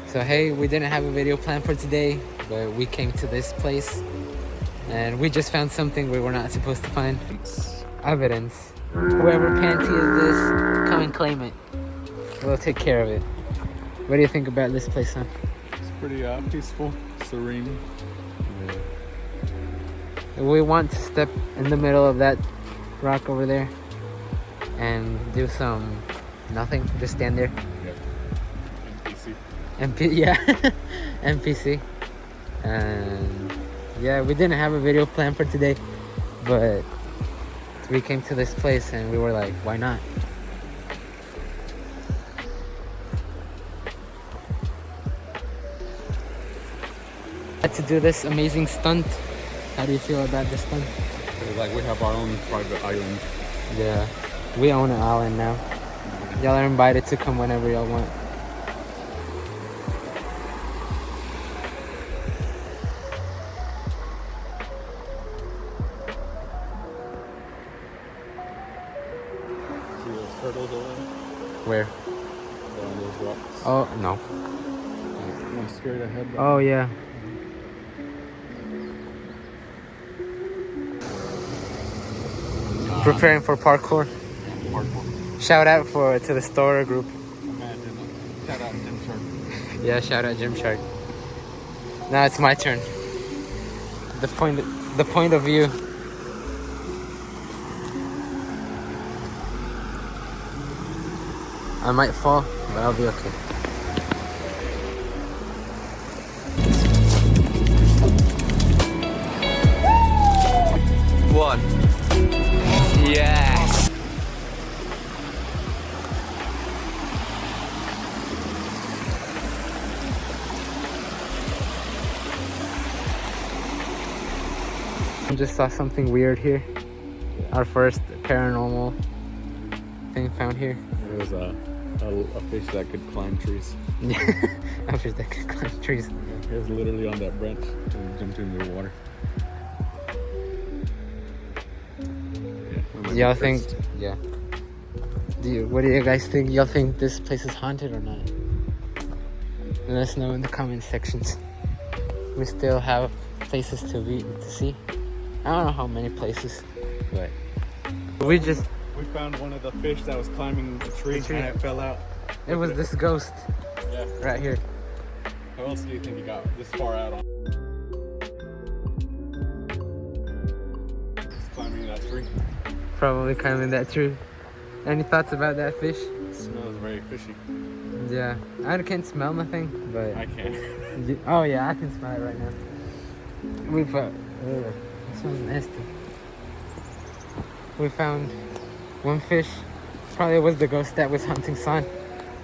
So hey, we didn't have a video planned for today, but we came to this place and we just found something we were not supposed to find. Evidence. Whoever panty is this, come and claim it. We'll take care of it. What do you think about this place, huh? It's pretty peaceful, serene. We want to step in the middle of that rock over there and do some nothing, just stand there. NPC. Yeah, NPC. And yeah, we didn't have a video planned for today, but we came to this place and we were like, why not? Had to do this amazing stunt. How do you feel about this stunt? It's like we have our own private island. Yeah, we own an island now. Y'all are invited to come whenever y'all want. See those turtles over there? Where? On those rocks. Oh, no. One straight ahead. Oh, yeah. Preparing for parkour. Hardcore. Shout out to the Storer group. Imagine. Shout out Jim Shark. Yeah, shout out Jim Shark. Now it's my turn. The point of view. I might fall, but I'll be okay. One. Yes. I just saw something weird here. Our first paranormal thing found here. It was a fish that could climb trees. A fish that could climb trees. It was literally on that branch and jumped into the water. Yeah, Y'all think? Yeah. What do you guys think? Y'all think this place is haunted or not? Let us know in the comment sections. We still have places to see. I don't know how many places, but we found one of the fish that was climbing the tree, and it fell out. It was this ghost. Yeah. Right here. How else do you think he got this far out on? Just climbing that tree. Probably climbing that tree. Any thoughts about that fish? It smells very fishy. Yeah, I can't smell nothing, but I can. oh yeah, I can smell it right now. We found. It smells nasty. We found one fish. Probably was the ghost that was hunting Son,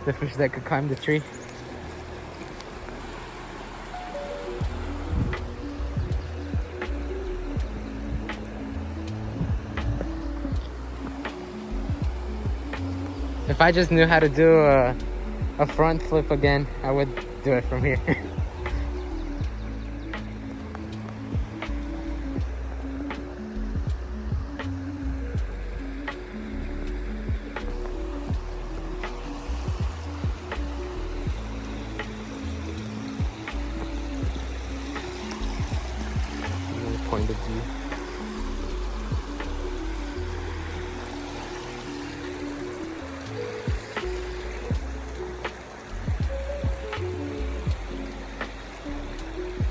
the fish that could climb the tree. If I just knew how to do a front flip again, I would do it from here. Point of view.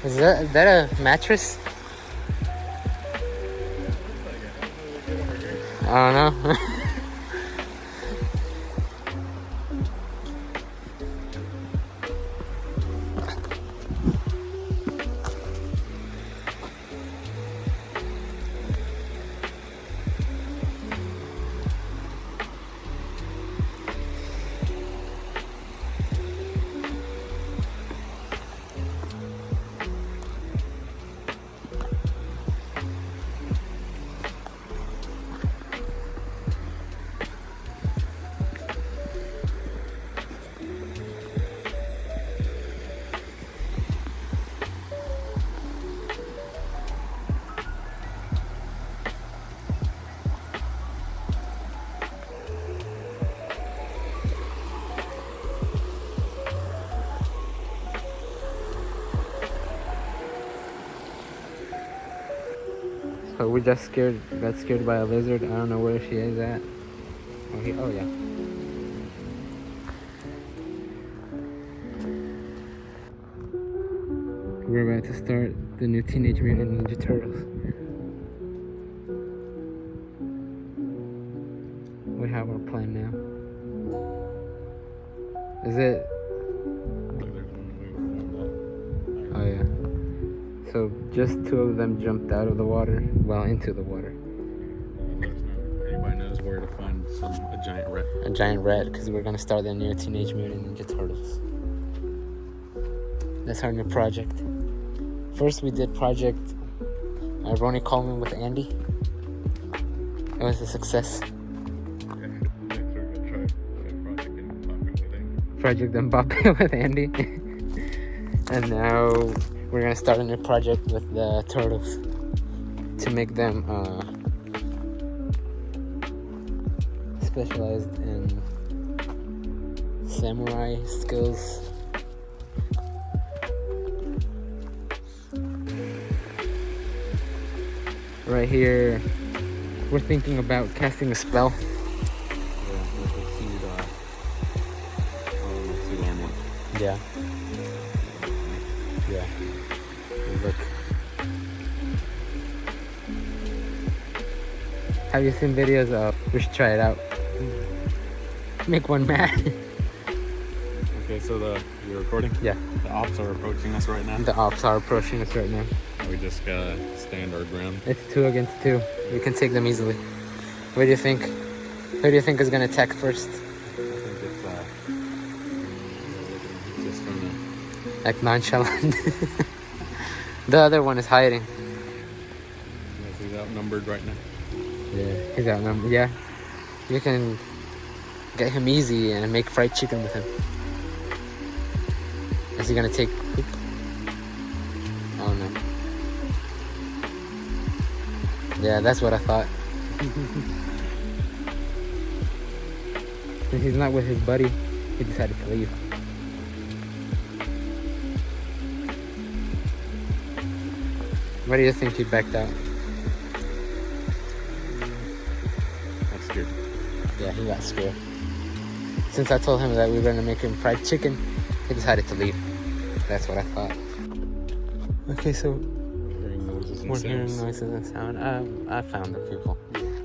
Is that a mattress? I don't know. So we just got scared by a lizard. I don't know where she is at. Oh yeah. We're about to start the new Teenage Mutant Ninja Turtles. We have our plan now. Is it? Oh yeah. So just 2 of them jumped out of the water, well, into the water. Anybody knows where to find a giant rat? A giant rat, because we're gonna start the new Teenage Mutant Ninja Turtles. That's our new project. First we did Project Ronnie Coleman with Andy. It was a success. Project Mbappe with Andy. And now we're gonna start a new project with the turtles to make them specialized in samurai skills. Right here, we're thinking about casting a spell. Yeah. Yeah. Look. Have you seen videos of? We should try it out. Make one mad. Okay, so you're recording? Yeah. The ops are approaching us right now. The ops are approaching us right now. We just gotta stand our ground. It's 2 against 2. We can take them easily. What do you think? Who do you think is gonna attack first? I think it's just gonna... Like nonchalant. The other one is hiding. He's outnumbered right now. Yeah, he's outnumbered. Yeah. You can get him easy and make fried chicken with him. Is he gonna take poop? Oh no. Yeah, that's what I thought. Since he's not with his buddy, he decided to leave. Why do you think he backed out? I'm scared. Yeah, he got scared. Since I told him that we were gonna make him fried chicken, he decided to leave. That's what I thought. Okay, so we're hearing noises and sound. I found the people.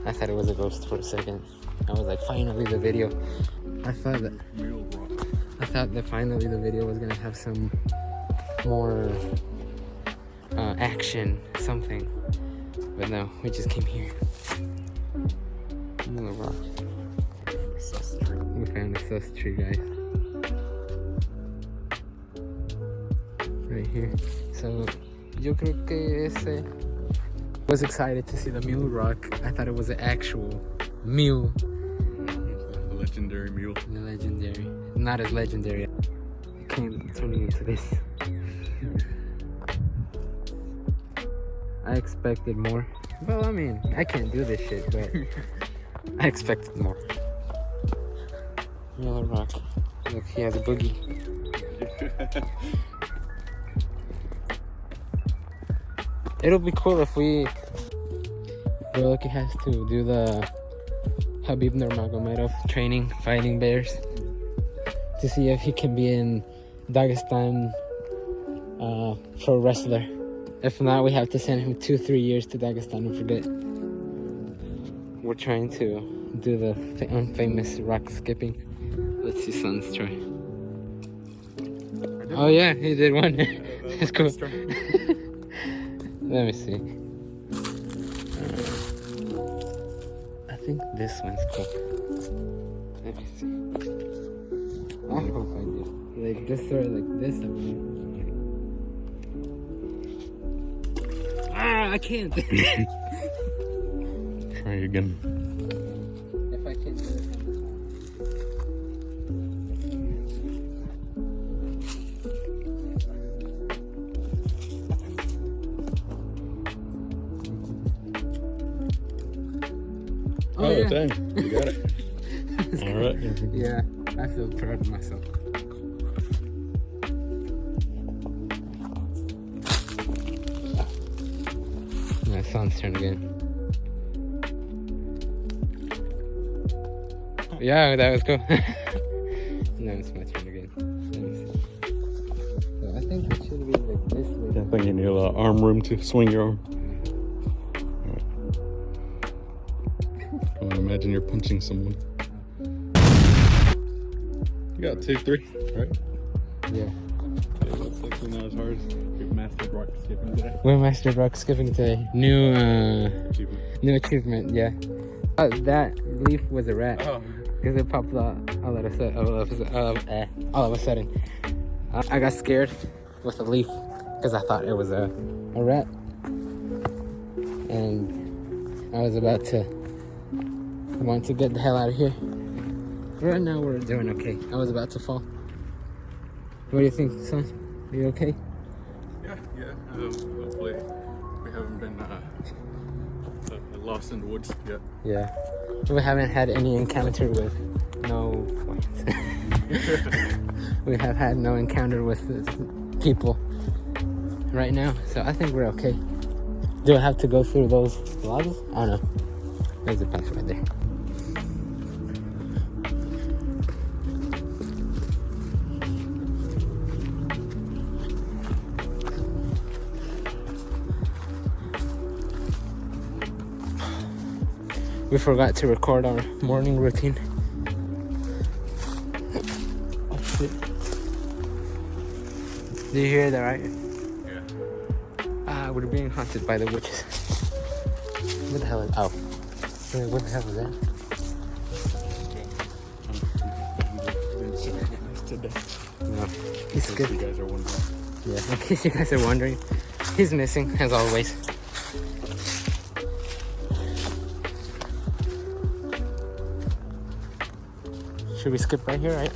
I thought it was a ghost for a second. I was like, finally the video. I thought that finally the video was gonna have some more action, something. But no, we just came here. Another rock. We found a sus tree, guys. Right here. So, yo creo que ese... was excited to see the mule rock. I thought it was an actual mule. The legendary mule. The legendary. Not as legendary. It came turning into this. I expected more. Well, I mean, I can't do this shit, but I expected more. Yellow rock. Look, he has a boogie. It'll be cool if Royalty has to do the Habib Nurmagomedov training, fighting bears, to see if he can be in Dagestan pro wrestler. If not, we have to send him 2-3 years to Dagestan and forget. We're trying to do the unfamous rock skipping. Let's see Son's try. Oh yeah, he did one. That's cool. Let me see. I think this one's cool. Let me see. I hope I do. Like, just throw it like this. I can't. Try again. If I can't do it. Oh, yeah. Dang. You got it. All right. Yeah, I feel proud of myself. sun's turned again. Yeah, that was cool. Now it's my turn again. Let me see. So I think it should be like this way. I think you need a little arm room to swing your arm. I want to imagine you're punching someone. You got 2, 3, right? Yeah. It looks like we're not as hard as we've mastered rock skipping today. We're mastered rock skipping today. New Achievement. new achievement, yeah. That leaf was a rat. Oh. Because it popped out all of a sudden. I got scared with the leaf because I thought it was a rat. And I was about to want to get the hell out of here. Right now we're doing okay. I was about to fall. What do you think, son? Are you okay? Yeah. Hopefully we haven't been lost in the woods yet. Yeah. We haven't had any encounter with no we have had no encounter with people right now, so I think we're okay. Do I have to go through those logs? I don't know. There's a path right there. We forgot to record our morning routine. Oh shit. Do you hear that, right? Yeah. We're being haunted by the witches. What the hell is... Oh. Wait, what the hell is that? Today. No. He's good. You guys are wondering. Yeah, in case you guys are wondering. He's missing, as always. Should we skip right here, right?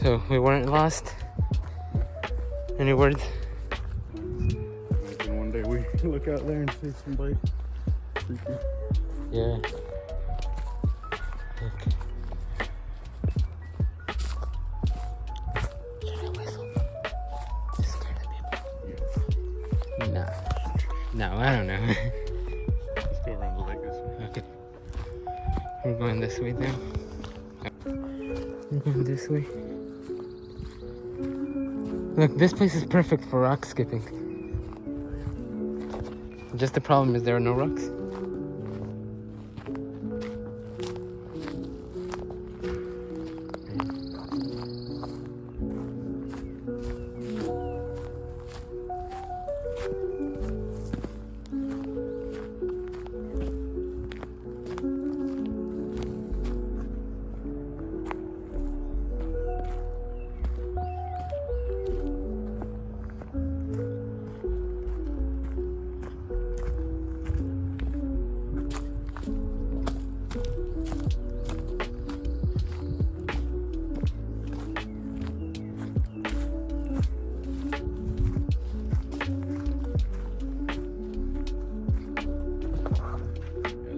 So we weren't lost. Any words? Imagine one day we look out there and see somebody freaky. Yeah. Okay. Should I whistle? To scare the people? No. No, I don't know. Let's go around the lake this way. Okay. We're going this way now. We're going this way. Look, this place is perfect for rock skipping. Just the problem is there are no rocks.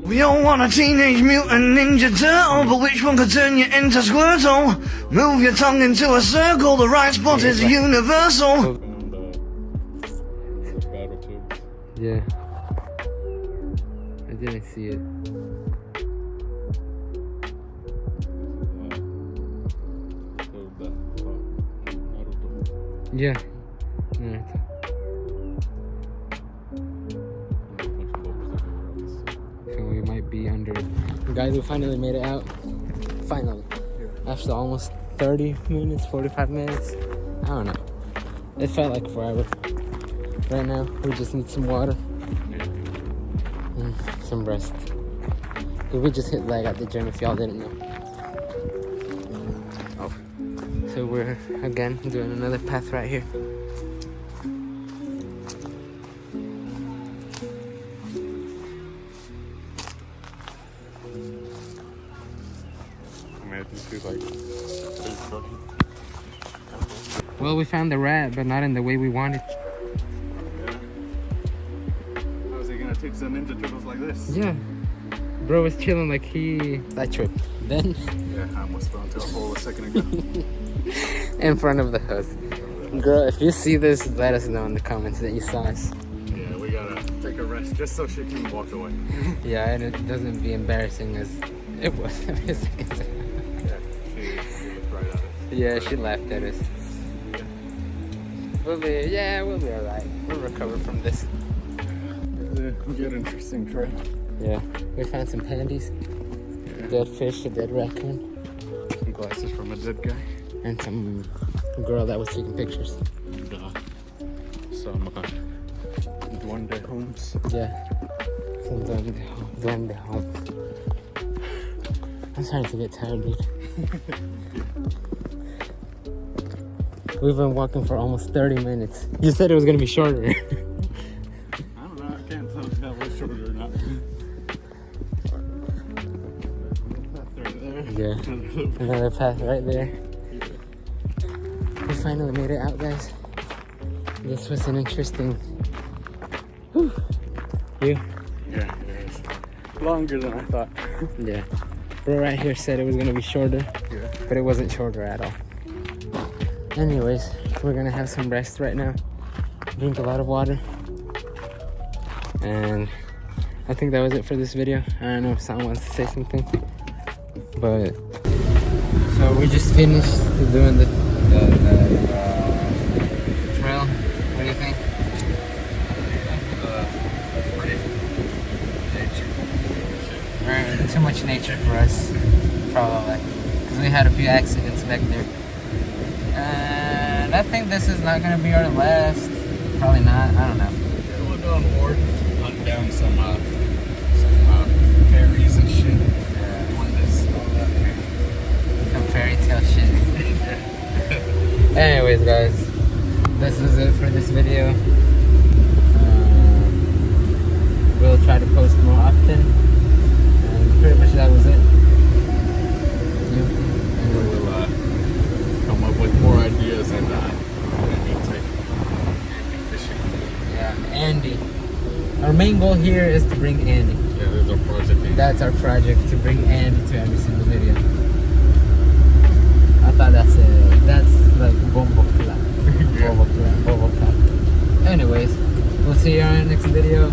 We all want a teenage mutant ninja turtle, but which one could turn you into Squirtle? Move your tongue into a circle, the right spot is universal. Found battle tubes. Yeah. I didn't see it. Yeah. Alright. So we might be under. Guys, we finally made it out. Finally. After almost 30 minutes, 45 minutes. I don't know. It felt like forever. Right now, we just need some water. And some rest. We just hit leg at the gym if y'all didn't know. Oh. So we're again doing another path right here. Well, we found the rat, but not in the way we wanted. teach the Ninja Turtles like this. Yeah. Bro was chilling like I tripped. Then Yeah, I almost fell into a hole a second ago. in front of the house. Girl, if you see this, let us know in the comments that you saw us. Yeah, we gotta take a rest just so she can walk away. Yeah, and it doesn't be embarrassing as it was. Yeah, she looked right at us. Yeah, she laughed at us. We'll be alright. We'll recover from this. It's a good, interesting trail. Yeah, we found some panties, dead fish, a dead raccoon, Some glasses from a dead guy. and some girl that was taking pictures. And, some duende homes. Yeah, some duende home. I'm starting to get tired, dude. We've been walking for almost 30 minutes. You said it was gonna be shorter. I don't know, I can't tell if that was shorter or not. Yeah, another path right there. We finally made it out, guys. This was an interesting. Whew. You? Yeah, it is. Longer than I thought. Yeah. Bro right here said it was gonna be shorter, Yeah. but it wasn't shorter at all. Anyways, we're gonna have some rest right now. Drink a lot of water. And I think that was it for this video. I don't know if someone wants to say something. But so we just finished doing the trail. What do you think? Very too much nature for us, probably, because we had a few accidents back there. And I think this is not gonna be our last. Probably not. I don't know. Yeah, we'll go on board, hunt down some fairies and shit. Some fairy tale shit. Anyways, guys, this is it for this video. We'll try to post more often. And pretty much that was it. We will come up with more ideas and maybe take Andy fishing. Yeah, Andy. Our main goal here is to bring Andy. Yeah, there's our project. That's our project, to bring Andy to every single video. I thought that's like bombo clap. Yeah. Bombo clap. Anyways, we'll see you on our next video.